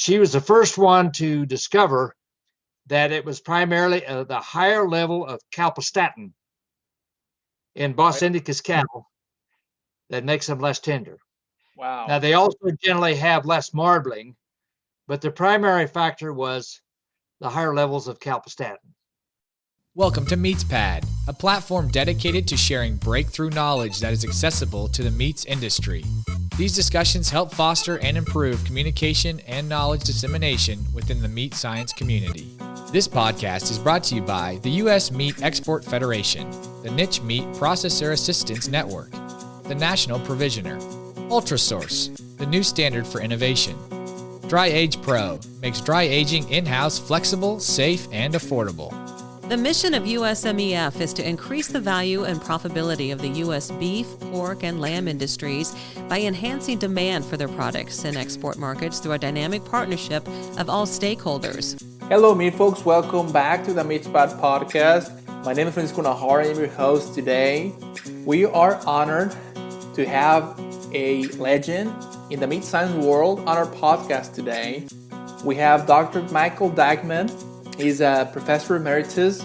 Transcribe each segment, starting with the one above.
She was the first one to discover that it was primarily the higher level of calprotectin in Bos Indicus cattle that makes them less tender. Wow. Now, they also generally have less marbling, but the primary factor was the higher levels of calprotectin. Welcome to MeatsPad, a platform dedicated to sharing breakthrough knowledge that is accessible to the meats industry. These discussions help foster and improve communication and knowledge dissemination within the meat science community. This podcast is brought to you by the U.S. Meat Export Federation, the Niche Meat Processor Assistance Network, the National Provisioner, UltraSource, the new standard for innovation. Dry Age Pro makes dry aging in-house flexible, safe, and affordable. The mission of USMEF is to increase the value and profitability of the U.S. beef, pork, and lamb industries by enhancing demand for their products in export markets through a dynamic partnership of all stakeholders. Hello, meat folks. Welcome back to the MeatsPad podcast. My name is Francisco Najar. I'm your host today. We are honored to have a legend in the meat science world on our podcast today. We have Dr. Michael Dikeman. He's a Professor Emeritus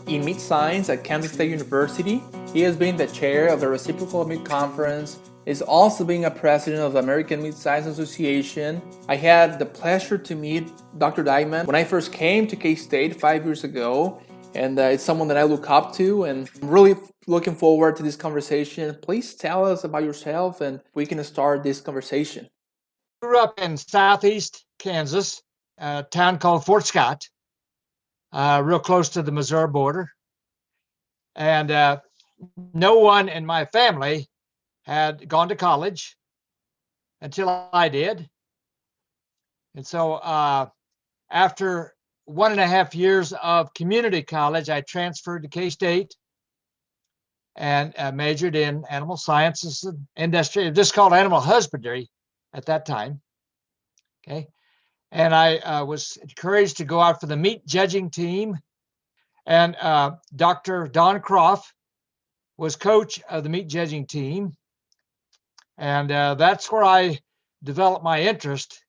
in Meat Science at Kansas State University. He has been the chair of the Reciprocal Meat Conference. He's also been a president of the American Meat Science Association. I had the pleasure to meet Dr. Dikeman when I first came to K-State 5 years ago, and it's someone that I look up to, and I'm really looking forward to this conversation. Please tell us about yourself, and we can start this conversation. I grew up in southeast Kansas, a town called Fort Scott. Real close to the Missouri border. And no one in my family had gone to college until I did. And so after 1.5 years of community college, I transferred to K-State and majored in animal sciences and industry, just called animal husbandry at that time. Okay. And I was encouraged to go out for the meat judging team. And Dr. Don Croft was coach of the meat judging team. And that's where I developed my interest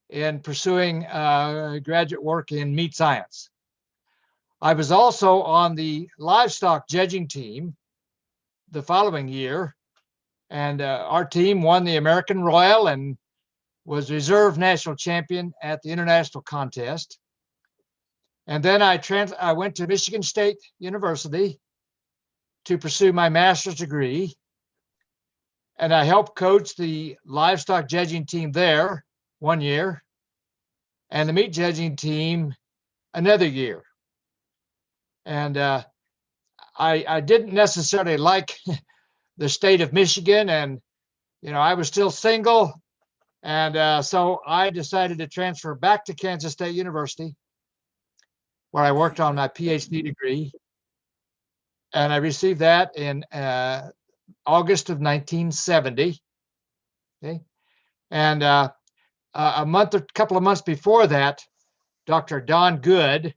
in pursuing graduate work in meat science. I was also on the livestock judging team the following year. And our team won the American Royal and was reserve national champion at the international contest. And then I went to Michigan State University to pursue my master's degree. And I helped coach the livestock judging team there 1 year and the meat judging team another year. And I didn't necessarily like the state of Michigan, and I was still single. And so I decided to transfer back to Kansas State University, where I worked on my PhD degree. And I received that in August of 1970. Okay. And a couple of months before that, Dr. Don Good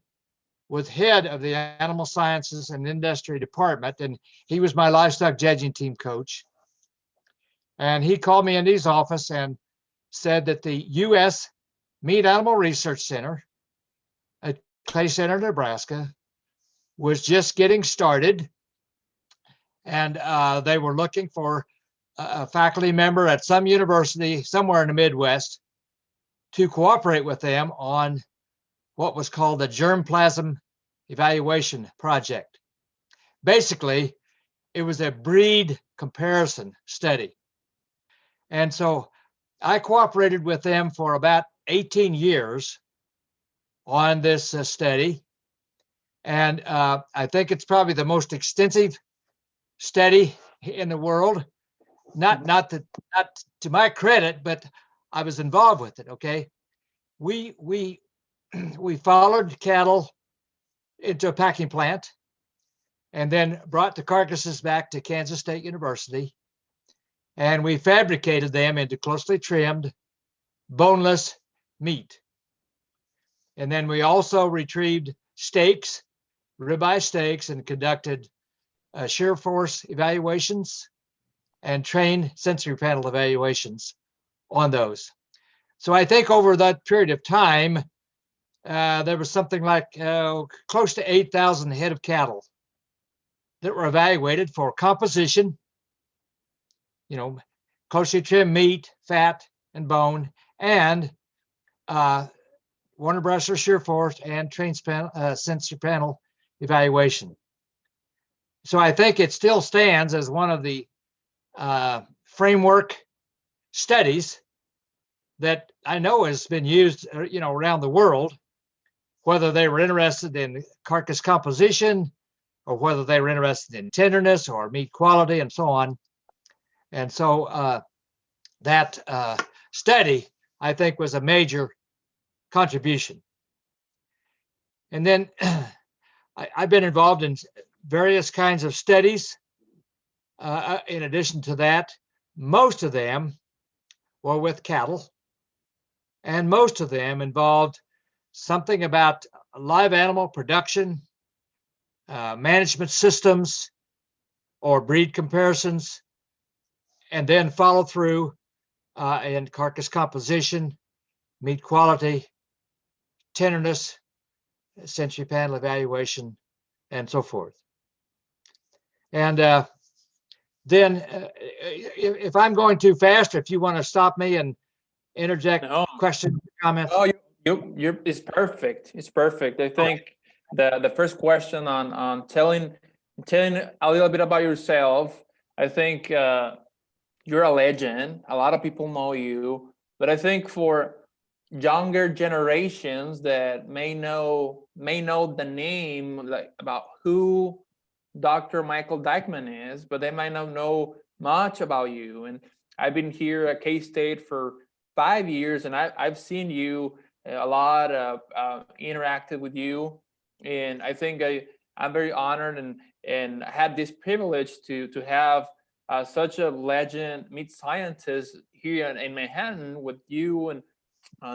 was head of the Animal Sciences and Industry Department, and he was my livestock judging team coach. And he called me into his office and said that the U.S. Meat Animal Research Center at Clay Center, Nebraska, was just getting started, and they were looking for a faculty member at some university somewhere in the Midwest to cooperate with them on what was called the Germ Plasm Evaluation Project. Basically, it was a breed comparison study. And so I cooperated with them for about 18 years on this study. And I think it's probably the most extensive study in the world. Not to my credit, but I was involved with it. Okay. We followed cattle into a packing plant and then brought the carcasses back to Kansas State University. And we fabricated them into closely trimmed, boneless meat. And then we also retrieved steaks, ribeye steaks, and conducted shear force evaluations and trained sensory panel evaluations on those. So I think over that period of time, there was something like close to 8,000 head of cattle that were evaluated for composition, closely trimmed meat, fat, and bone, and Warner Brusher shear force and sensor panel evaluation. So I think it still stands as one of the framework studies that I know has been used, around the world, whether they were interested in carcass composition or whether they were interested in tenderness or meat quality and so on. And so that study, I think, was a major contribution. And then I've been involved in various kinds of studies. In addition to that, most of them were with cattle, and most of them involved something about live animal production, management systems, or breed comparisons, and then follow through in carcass composition, meat quality, tenderness, sensory panel evaluation, and so forth. And then if I'm going too fast, or if you want to stop me and interject questions, comments. Oh, it's perfect. It's perfect. I think the first question on telling a little bit about yourself, I think you're a legend. A lot of people know you, but I think for younger generations that may know the name, like about who Dr. Michael Dikeman is, but they might not know much about you. And I've been here at K-State for 5 years, and I've seen you a lot, interacted with you, and I think I'm very honored and had this privilege to have such a legend meat scientist here in Manhattan with you and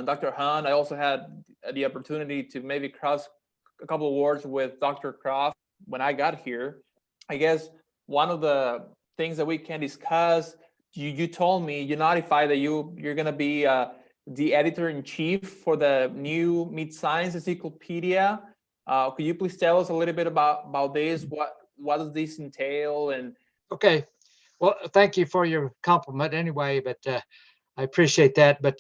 Dr. Hunt. I also had the opportunity to maybe cross a couple of words with Dr. Croft when I got here. I guess one of the things that we can discuss, you told me, you notified that you're going to be the editor-in-chief for the new Meat Science Encyclopedia. Could you please tell us a little bit about this? What does this entail? And okay, well, thank you for your compliment anyway, but I appreciate that. But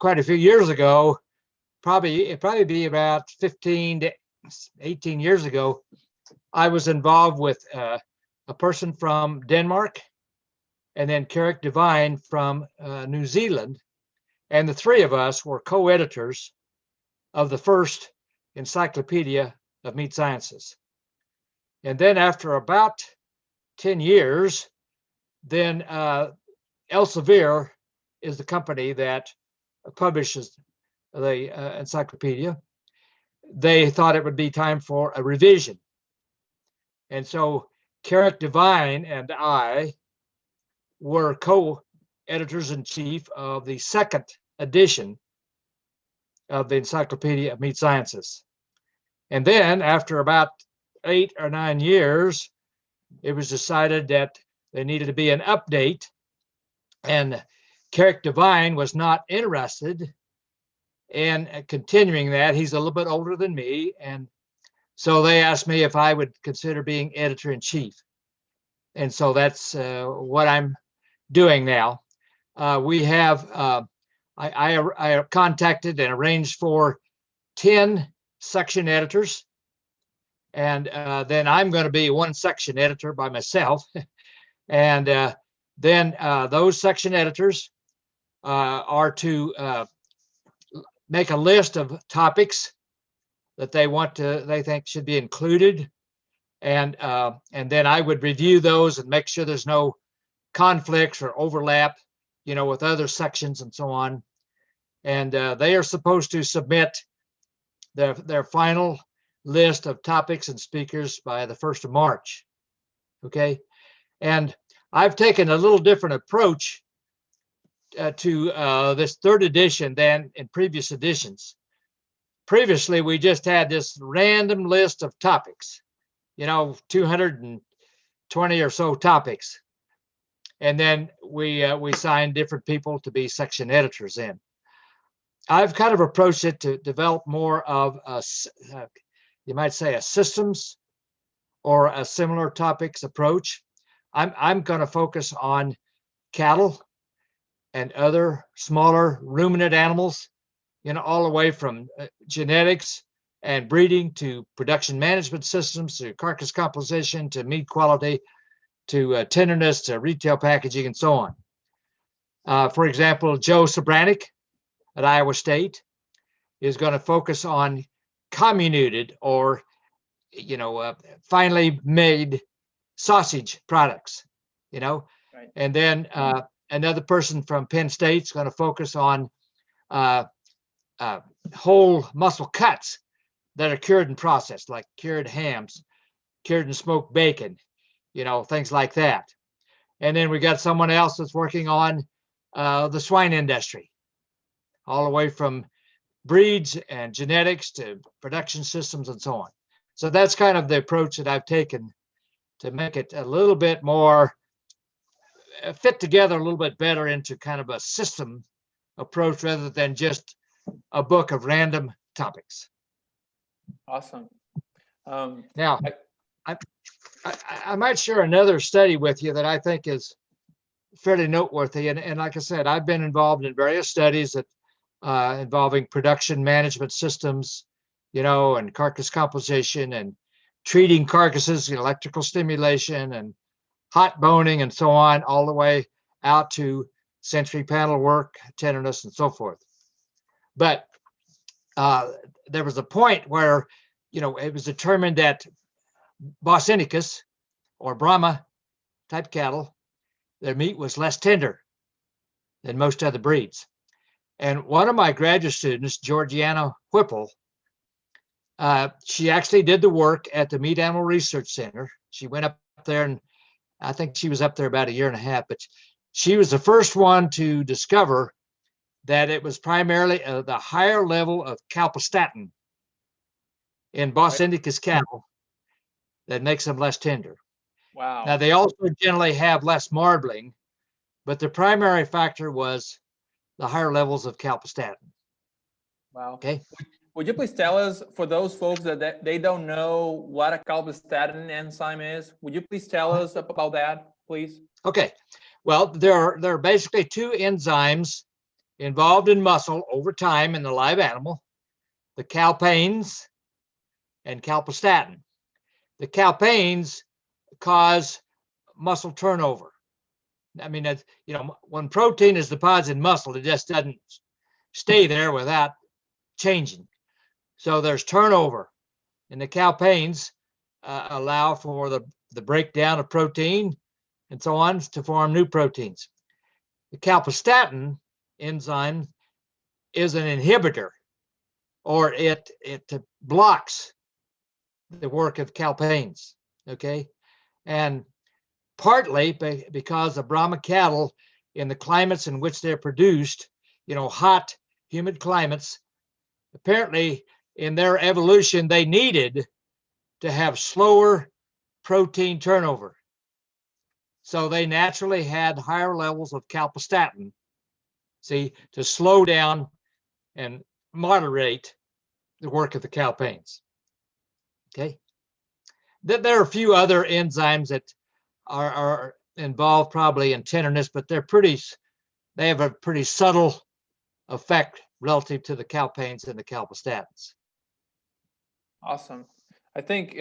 quite a few years ago, it'd probably be about 15 to 18 years ago, I was involved with a person from Denmark, and then Carrick Devine from New Zealand. And the three of us were co-editors of the first Encyclopedia of Meat Sciences. And then after about 10 years, then Elsevier is the company that publishes the encyclopedia. They thought it would be time for a revision. And so Carrick Devine and I were co-editors-in-chief of the second edition of the Encyclopedia of Meat Sciences. And then after about 8 or 9 years, it was decided that there needed to be an update, and Carrick Devine was not interested in continuing that. He's a little bit older than me, and so they asked me if I would consider being editor-in-chief. And so that's what I'm doing now. We have, I contacted and arranged for 10 section editors, and then I'm going to be one section editor by myself. And then those section editors are to make a list of topics that they think should be included, and then I would review those and make sure there's no conflicts or overlap, with other sections and so on. And they are supposed to submit their final list of topics and speakers by the 1st of March. Okay, and I've taken a little different approach to this third edition than in previous editions. Previously, we just had this random list of topics, 220 or so topics. and then we signed different people to be section editors in. I've kind of approached it to develop more of you might say a systems or a similar topics approach. I'm going to focus on cattle and other smaller ruminant animals, all the way from genetics and breeding to production management systems to carcass composition to meat quality to tenderness to retail packaging and so on. For example, Joe Sobranik at Iowa State is going to focus on comminuted or finely made sausage products, Right. And then another person from Penn State is going to focus on whole muscle cuts that are cured and processed, like cured hams, cured and smoked bacon, things like that. And then we got someone else that's working on the swine industry, all the way from breeds and genetics to production systems and so on. So that's kind of the approach that I've taken to make it a little bit more fit together a little bit better into kind of a system approach rather than just a book of random topics. Awesome. Now, I might share another study with you that I think is fairly noteworthy. And like I said, I've been involved in various studies that involving production management systems, and carcass composition and treating carcasses, electrical stimulation and hot boning and so on, all the way out to sensory panel work, tenderness, and so forth. But there was a point where, it was determined that Bos indicus or Brahma type cattle, their meat was less tender than most other breeds. And one of my graduate students, Georgiana Whipple, she actually did the work at the Meat Animal Research Center. She went up there, and I think she was up there about a year and a half, but she was the first one to discover that it was primarily the higher level of calpostatin in Bos indicus cattle that makes them less tender. Wow. Now, they also generally have less marbling, but the primary factor was the higher levels of calpostatin. Wow. Okay. Would you please tell us, for those folks that they don't know what a calpostatin enzyme is, would you please tell us about that, please? Okay. Well, there are basically two enzymes involved in muscle over time in the live animal, the calpains and calpostatin. The calpains cause muscle turnover. I mean, when protein is deposited in muscle, it just doesn't stay there without changing. So there's turnover, and the calpains allow for the breakdown of protein and so on to form new proteins. The calpostatin enzyme is an inhibitor, or it blocks the work of calpains. Okay, and partly because the Brahma cattle, in the climates in which they're produced, hot, humid climates, apparently in their evolution, they needed to have slower protein turnover. So they naturally had higher levels of calpostatin, to slow down and moderate the work of the calpains. Okay. There are a few other enzymes that are involved probably in tenderness, but they have a pretty subtle effect relative to the calpains and the calpostatins. Awesome. I think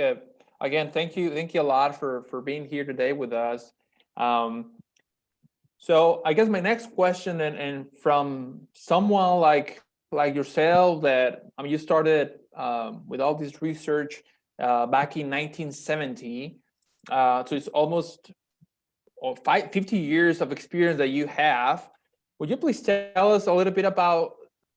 again, thank you a lot for being here today with us. So I guess my next question, and from someone like yourself, that you started with all this research back in 1970. So it's almost 50 years of experience that you have. Would you please tell us a little bit about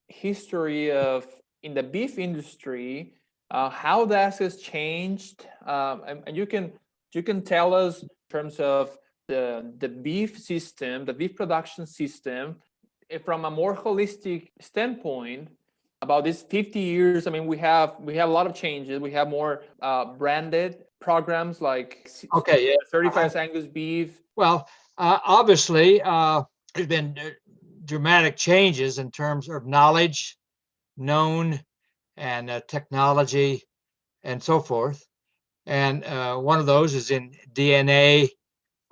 history in the beef industry, how that has changed, and you can tell us in terms of the beef system, the beef production system, from a more holistic standpoint about these 50 years. We have a lot of changes. We have more branded programs like Okay, yeah. certified Angus beef. Well, Obviously, there's been dramatic changes in terms of knowledge, known, and technology, and so forth. And one of those is in DNA,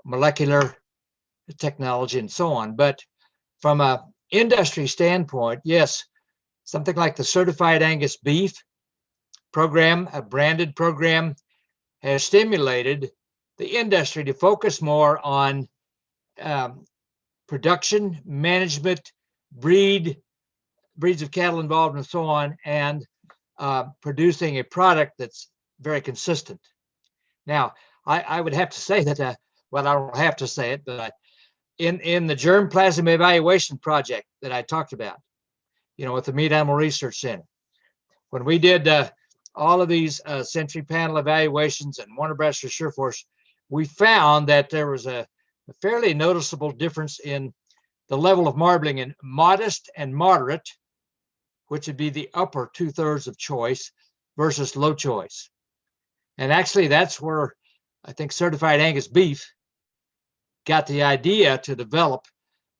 molecular technology, and so on. But from a industry standpoint, yes, something like the certified Angus beef program, a branded program, has stimulated the industry to focus more on production, management, breeds of cattle involved, and so on, and producing a product that's very consistent. Now, I would have to say that, well, I don't have to say it, but in the Germ Plasm evaluation project that I talked about, with the Meat Animal Research Center, when we did all of these Century Panel evaluations and Warner Nebraska Sureforce, we found that there was a fairly noticeable difference in the level of marbling in modest and moderate, which would be the upper 2/3 of choice, versus low choice. And actually, that's where I think certified Angus beef got the idea to develop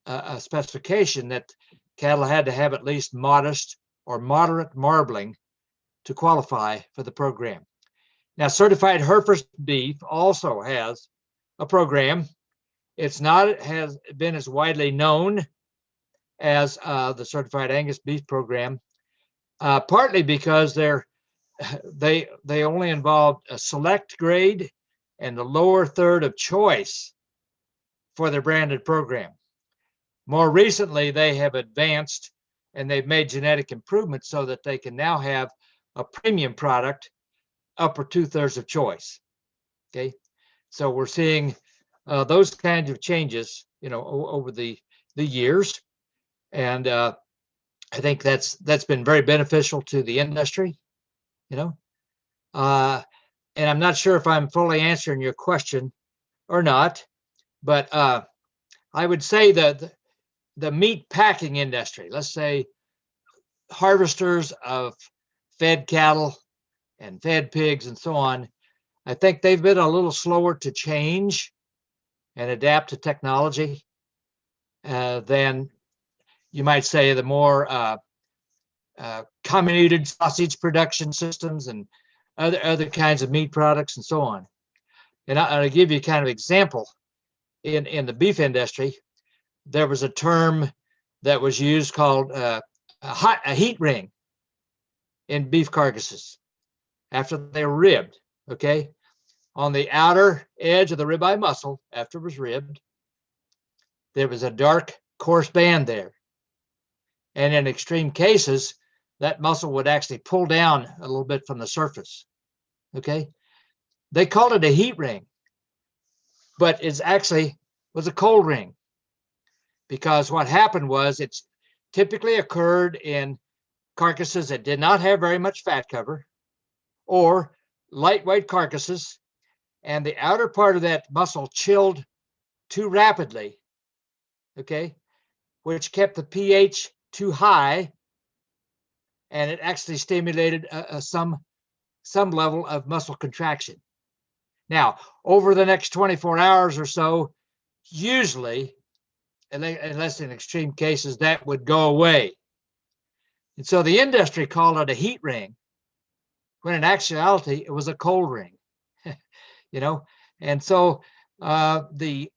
a specification that cattle had to have at least modest or moderate marbling to qualify for the program. Now, certified Hereford beef also has a program. It's not has been as widely known as the certified Angus beef program, partly because they only involved a select grade and the lower third of choice for their branded program. More recently, they have advanced and they've made genetic improvements so that they can now have a premium product, upper 2/3 of choice. Okay, so we're seeing those kinds of changes, over the years, and I think that's been very beneficial to the industry. And I'm not sure if I'm fully answering your question or not, but I would say that the meat packing industry, let's say harvesters of fed cattle and fed pigs and so on, I think they've been a little slower to change and adapt to technology than you might say the more comminuted sausage production systems and other kinds of meat products and so on. And I'll give you kind of example. In the beef industry, there was a term that was used called a heat ring in beef carcasses after they were ribbed. Okay, on the outer edge of the ribeye muscle after it was ribbed, there was a dark coarse band there, and in extreme cases, that muscle would actually pull down a little bit from the surface. Okay, they called it a heat ring, but it's actually was a cold ring, because what happened was it's typically occurred in carcasses that did not have very much fat cover or lightweight carcasses, and the outer part of that muscle chilled too rapidly, okay, which kept the pH too high, and it actually stimulated some level of muscle contraction. Now, over the next 24 hours or so, usually, unless in extreme cases, that would go away. And so the industry called it a heat ring, when in actuality, it was a cold ring. And so the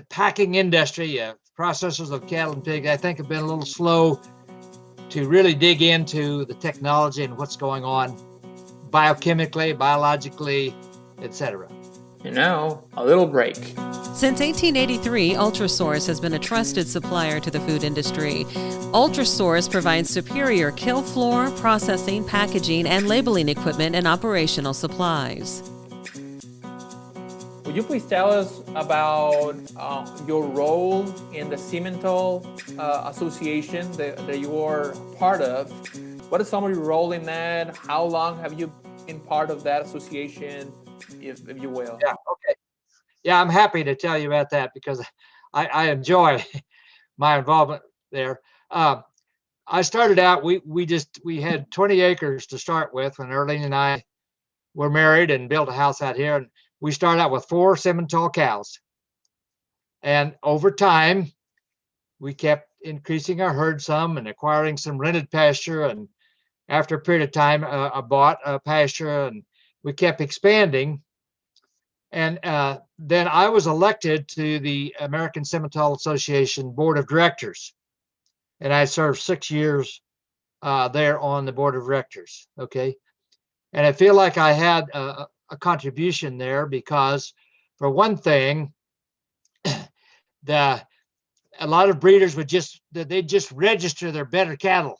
packing industry, processors of cattle and pigs, I think have been a little slow to really dig into the technology and what's going on biochemically, biologically, etc. A little break. Since 1883, Ultrasource has been a trusted supplier to the food industry. Ultrasource provides superior kill floor, processing, packaging, and labeling equipment and operational supplies. Would you please tell us about your role in the Cimental Association that you are part of? What is some of your role in that? How long have you been part of that association, if you will? Yeah, okay. Yeah, I'm happy to tell you about that because I enjoy my involvement there. I started out, we had 20 acres to start with when Erling and I were married and built a house out here. And we started out with 4 Cimental cows. And over time, we kept increasing our herd some and acquiring some rented pasture. And after a period of time, I bought a pasture, and we kept expanding. And then I was elected to the American Simmental Association Board of Directors. And I served 6 years there on the Board of Directors. Okay. And I feel like I had a contribution there because, for one thing, a lot of breeders they'd just register their better cattle.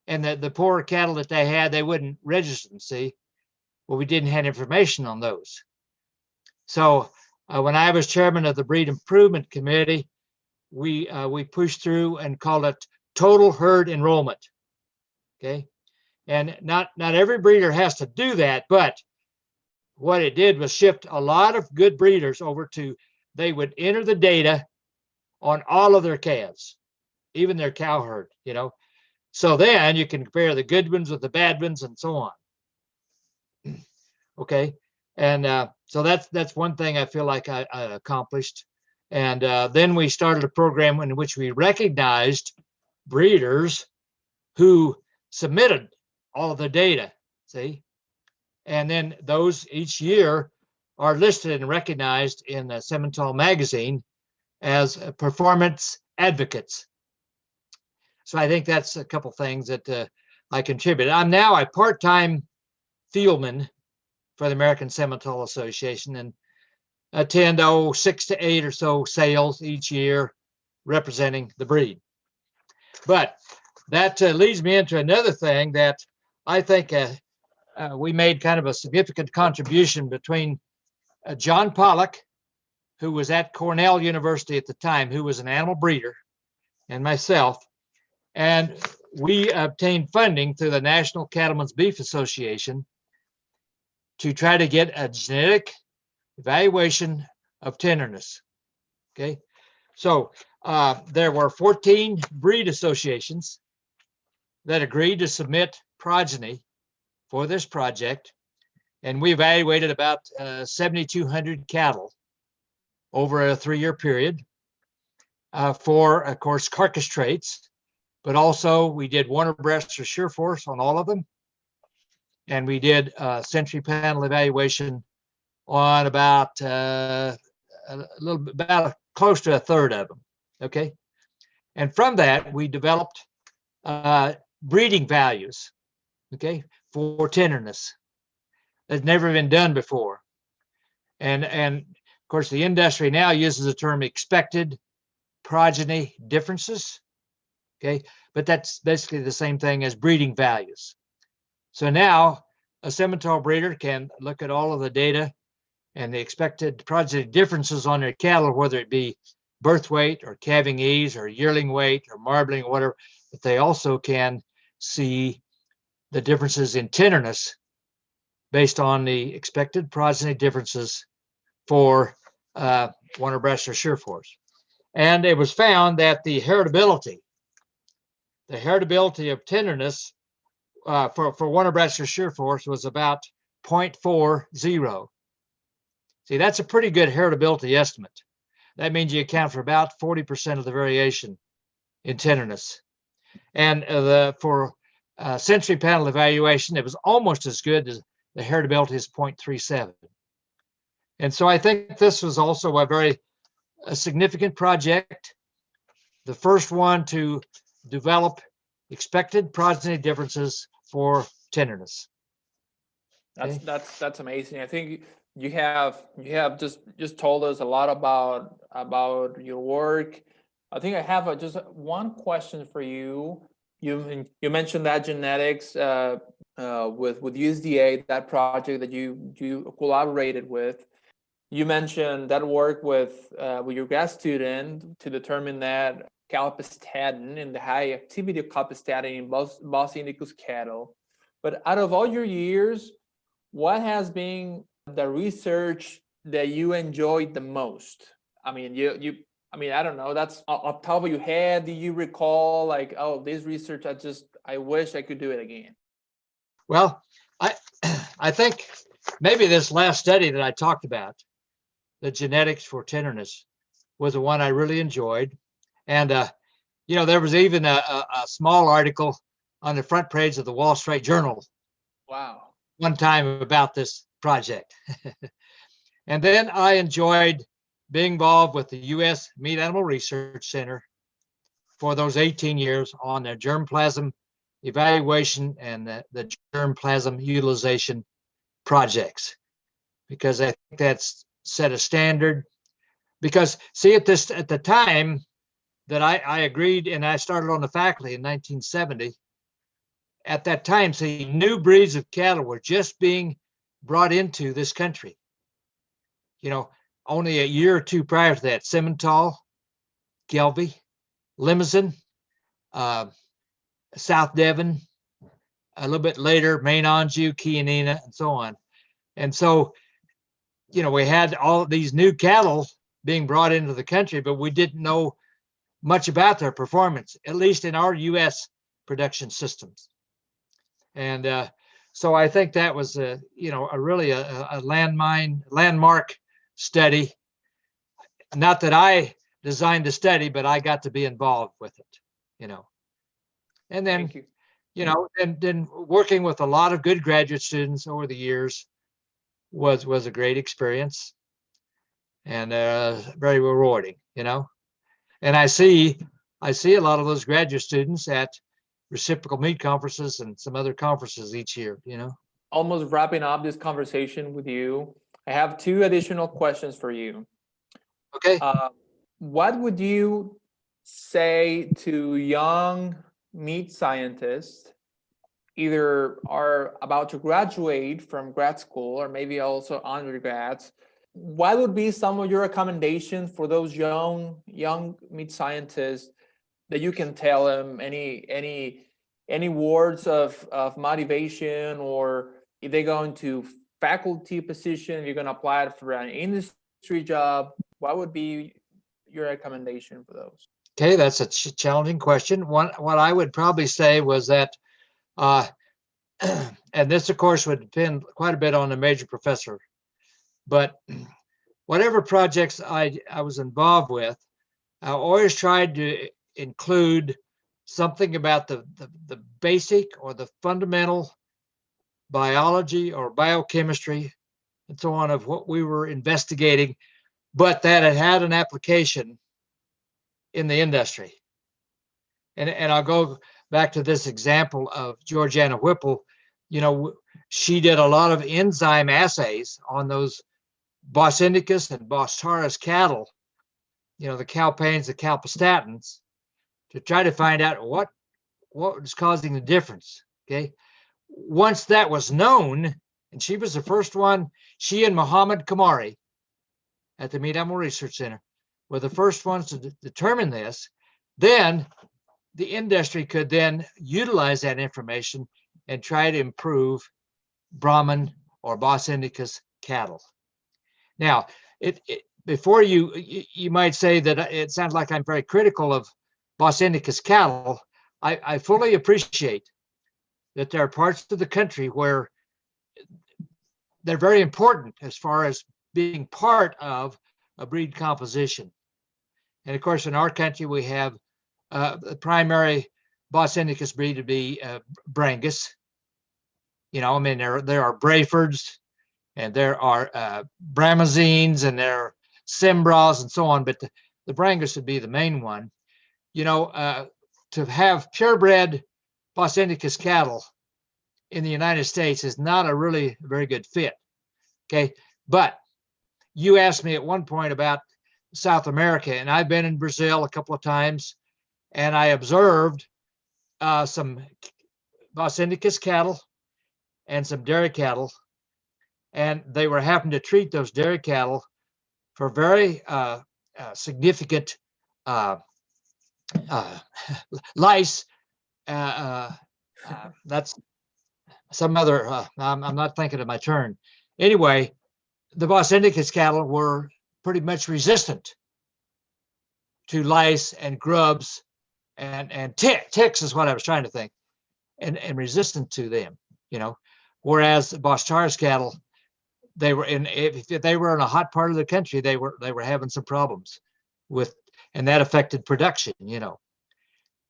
And the poorer cattle that they had, they wouldn't register them, see? Well, we didn't have information on those. So when I was chairman of the Breed Improvement Committee, we pushed through and called it total herd enrollment. Okay. And not every breeder has to do that, but what it did was shift a lot of good breeders over to, they would enter the data on all of their calves, even their cow herd, So then you can compare the good ones with the bad ones and so on. Okay. And so that's one thing I feel like I accomplished. And then we started a program in which we recognized breeders who submitted all of the data, see? And then those each year are listed and recognized in the Simmental magazine as performance advocates. So I think that's a couple things that I contributed. I'm now a part-time fieldman for the American Simmental Association and attend 6 to 8 or so sales each year representing the breed. But that leads me into another thing that I think we made kind of a significant contribution between John Pollock, who was at Cornell University at the time, who was an animal breeder, and myself. And we obtained funding through the National Cattlemen's Beef Association to try to get a genetic evaluation of tenderness. Okay. So there were 14 breed associations that agreed to submit progeny for this project. And we evaluated about 7,200 cattle over a 3-year period for, of course, carcass traits, but also we did Warner Breast or Sureforce on all of them. And we did century panel evaluation on about close to a third of them. Okay. And from that, we developed breeding values, okay, for tenderness. That's never been done before. And of course, the industry now uses the term expected progeny differences. Okay. But that's basically the same thing as breeding values. So now a Simmental breeder can look at all of the data and the expected progeny differences on their cattle, whether it be birth weight or calving ease or yearling weight or marbling or whatever, but they also can see the differences in tenderness based on the expected progeny differences for Warner Breast or Sureforce. And it was found that the heritability of tenderness for Warner Breast or Sureforce was about 0.40. See, that's a pretty good heritability estimate. That means you account for about 40% of the variation in tenderness. And for century panel evaluation, it was almost as good as the heritability is 0.37. And so I think this was also a significant project, the first one to develop expected progeny differences for tenderness. Okay. That's amazing. I think you have just told us a lot about your work. I think I have just one question for you. You mentioned that genetics with USDA, that project that you collaborated with. You mentioned that work with your grad student to determine that calpistatin and the high activity of calpistatin in Bos indicus cattle. But out of all your years, what has been the research that you enjoyed the most? I mean, I don't know, that's off top of your head. Do you recall like, oh, this research, I wish I could do it again? Well, I think maybe this last study that I talked about, the genetics for tenderness, was the one I really enjoyed. And, there was even a small article on the front page of the Wall Street Journal Wow. one time about this project. And then I enjoyed being involved with the U.S. Meat Animal Research Center for those 18 years on their germ plasm evaluation and the germ plasm utilization projects, because I think that's set a standard. Because see, at the time that I agreed and I started on the faculty in 1970, at that time, see, new breeds of cattle were just being brought into this country. Only a year or two prior to that, Simmental, Gelby, Limousin, South Devon, a little bit later, Maine Anjou, Chianina, and so on. And so, we had all these new cattle being brought into the country, but we didn't know much about their performance, at least in our U.S. production systems. And so I think that was a really a landmark study. Not that I designed the study, but I got to be involved with it. And then, then working with a lot of good graduate students over the years was a great experience and very rewarding. And I see a lot of those graduate students at reciprocal meat conferences and some other conferences each year. Almost wrapping up this conversation with you, I have 2 additional questions for you. Okay. What would you say to young meat scientists, either are about to graduate from grad school or maybe also undergrads? What would be some of your recommendations for those young meat scientists that you can tell them? Any words of motivation, or if they go into faculty position, if you're going to apply it for an industry job, what would be your recommendation for those? Okay, that's a challenging question. What I would probably say was that, and this of course would depend quite a bit on the major professor, but whatever projects I was involved with, I always tried to include something about the basic or the fundamental biology or biochemistry and so on of what we were investigating, but that it had an application in the industry. And I'll go back to this example of Georgiana Whipple. She did a lot of enzyme assays on those Bos indicus and Bos taurus cattle, the calpains, the calpastatins, to try to find out what was causing the difference. Okay. Once that was known, and she was the first one, she and Muhammad Kamari at the Meat Animal Research Center were the first ones to determine this, then the industry could then utilize that information and try to improve Brahman or Bos indicus cattle. Now, before you might say that it sounds like I'm very critical of Bos indicus cattle. I fully appreciate that there are parts of the country where they're very important as far as being part of a breed composition. And of course, in our country, we have the primary Bos indicus breed to be Brangus. There are Brayfords, and there are Bramazines, and there are Simbras, and so on. But the Brangus would be the main one. To have purebred Bos indicus cattle in the United States is not a really very good fit. Okay, but you asked me at one point about South America, and I've been in Brazil a couple of times, and I observed some Bos indicus cattle and some dairy cattle, and they were having to treat those dairy cattle for very significant lice. That's some other, I'm not thinking of my turn. Anyway, the Bos indicus cattle were pretty much resistant to lice and grubs and ticks is what I was trying to think, and resistant to them, whereas the Bos taurus cattle, if they were in a hot part of the country, they were having some problems. and that affected production,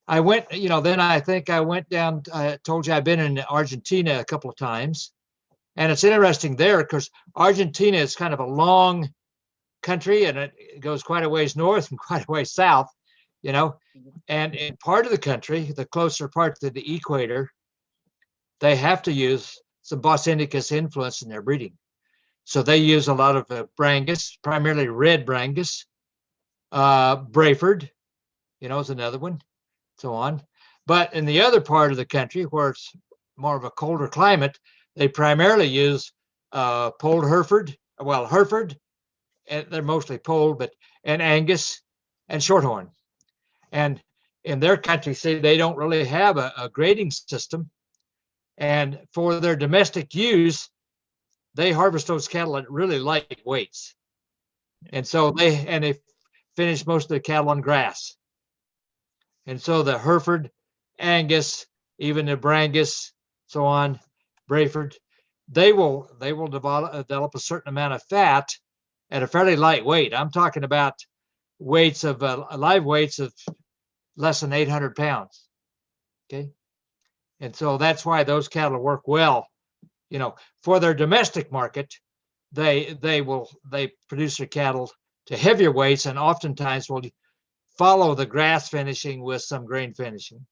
I went, then I think I went down, I told you I've been in Argentina a couple of times. And it's interesting there because Argentina is kind of a long country and it goes quite a ways north and quite a ways south, and in part of the country, the closer part to the equator, they have to use some Bos indicus influence in their breeding. So they use a lot of Brangus, primarily red Brangus, Brayford, is another one, so on. But in the other part of the country where it's more of a colder climate, they primarily use polled Hereford, and they're mostly polled, and Angus and Shorthorn. And in their country, say they don't really have a grading system. And for their domestic use, they harvest those cattle at really light weights. And so they finish most of the cattle on grass. And so the Hereford, Angus, even the Brangus, so on, Brayford, they will develop a certain amount of fat at a fairly light weight. I'm talking about weights of live weights of less than 800 pounds. Okay. And so that's why those cattle work well, for their domestic market. They produce their cattle to heavier weights and oftentimes will follow the grass finishing with some grain finishing.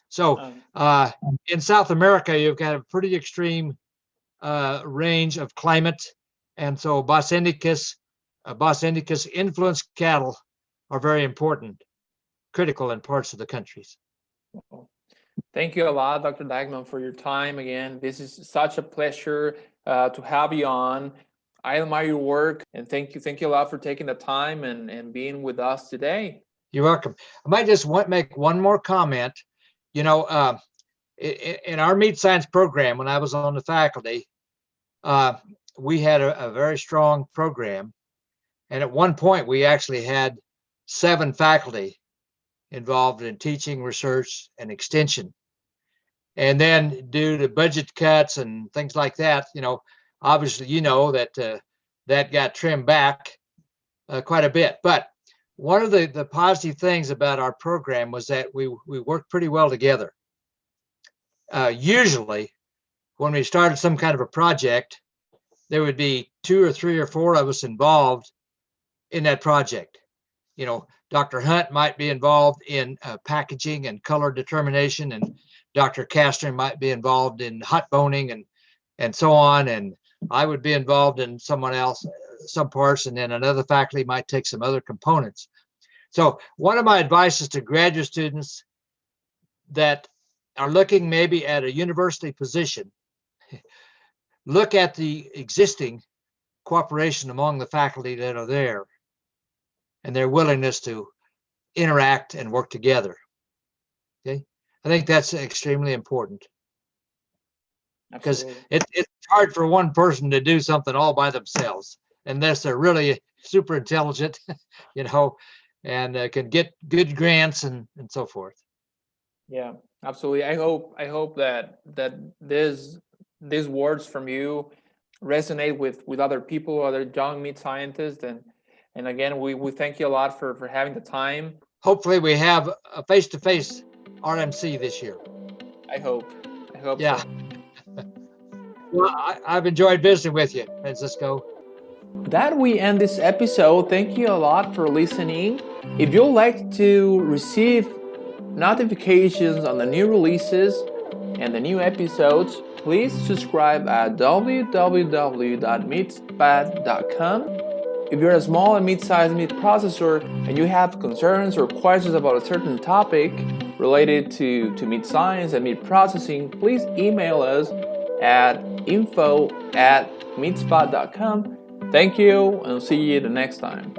So in South America, you've got a pretty extreme range of climate. And so Bos indicus influenced cattle are very important, critical in parts of the countries. Thank you a lot, Dr. Dikeman, for your time. Again, this is such a pleasure to have you on. I admire your work, and thank you a lot for taking the time and being with us today. You're welcome. I might just make one more comment. In our meat science program, when I was on the faculty, we had a very strong program. And at one point, we actually had 7 faculty involved in teaching, research, and extension. And then due to budget cuts and things like that, obviously, that got trimmed back quite a bit. But one of the positive things about our program was that we worked pretty well together. Usually, when we started some kind of a project, there would be 2 or 3 or 4 of us involved in that project. Dr. Hunt might be involved in packaging and color determination, and Dr. Castro might be involved in hot boning and so on, and I would be involved in some parts, and then another faculty might take some other components. So one of my advices to graduate students that are looking maybe at a university position, look at the existing cooperation among the faculty that are there and their willingness to interact and work together. Okay, I think that's extremely important. Because it's hard for one person to do something all by themselves unless they're really super intelligent, and can get good grants and so forth. Yeah, absolutely. I hope that these words from you resonate with other people, other young meat scientists, and again, we thank you a lot for having the time. Hopefully, we have a face-to-face RMC this year. I hope. Yeah. So. Well, I've enjoyed visiting with you, Francisco. With that, we end this episode. Thank you a lot for listening. If you'd like to receive notifications on the new releases and the new episodes, please subscribe at www.MeatsPad.com. If you're a small and mid-sized meat processor and you have concerns or questions about a certain topic related to meat science and meat processing, please email us at info@meatspad.com. Thank you, and see you the next time.